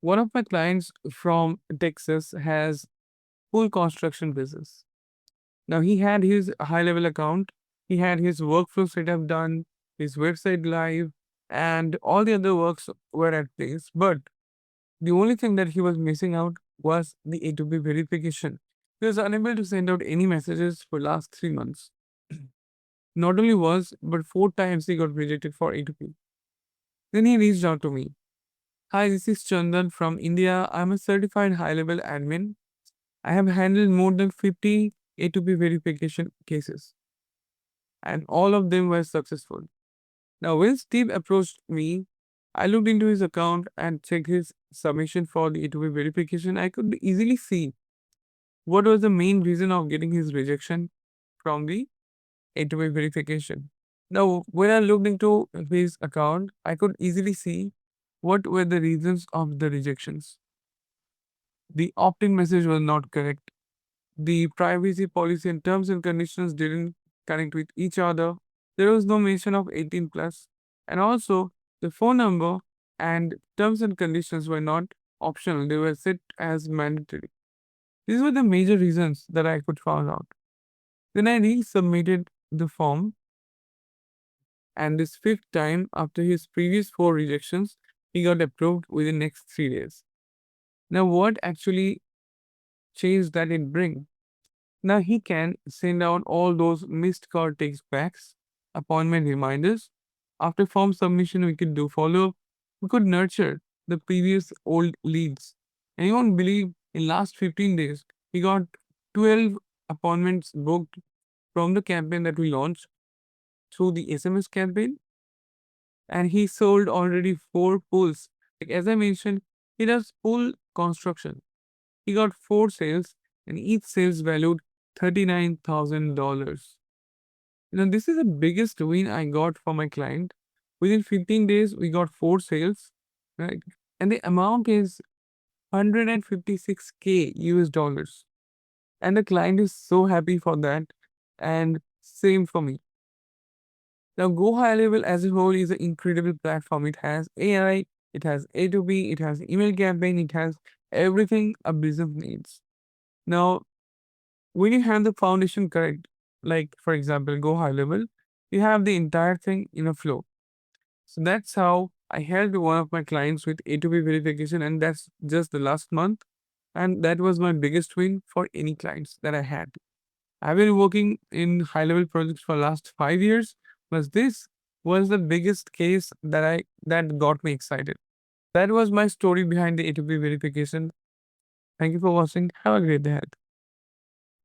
One of my clients from Texas has full construction business. Now he had his high level account, he had his workflow setup done, his website live, and all the other works were at place. But the only thing that he was missing out was the A2P verification. He was unable to send out any messages for last 3 months. Not only once, but 4 times he got rejected for A2P. Then he reached out to me. Hi, this is Chandan from India. I'm a certified high level admin. I have handled more than 50 A2P verification cases, and all of them were successful. Now, when Steve approached me, I looked into his account and checked his submission for the A2P verification. I could easily see what was the main reason of getting his rejection from the A2P verification. Now, when I looked into his account, I could easily see what were the reasons of the rejections. The opt-in message was not correct. The privacy policy and terms and conditions didn't connect with each other. There was no mention of 18 plus. And also, the phone number and terms and conditions were not optional, they were set as mandatory. These were the major reasons that I could find out. Then I resubmitted the form, and this fifth time, after his previous 4 rejections, he got approved within next 3 days. Now, what actually changed that it bring? Now he can send out all those missed call takes backs, appointment reminders. After form submission, we could do follow up. We could nurture the previous old leads. And you won't believe in last 15 days, he got 12 appointments booked from the campaign that we launched through the SMS campaign. And he sold already 4 pools. Like as I mentioned, he does pool construction. He got 4 sales, and each sales valued $39,000. Now, this is the biggest win I got for my client. Within 15 days, we got 4 sales, right? And the amount is 156K US dollars. And the client is so happy for that. And same for me. Now, GoHighLevel as a whole is an incredible platform. It has AI, it has A2P, it has email campaign, it has everything a business needs. Now, when you have the foundation correct, like for example, GoHighLevel, you have the entire thing in a flow. So that's how I helped one of my clients with A2P verification, and that's just the last month. And that was my biggest win for any clients that I had. I've been working in high level projects for last 5 years, but this was the biggest case that got me excited. That was my story behind the A2P verification. Thank you for watching. Have a great day ahead.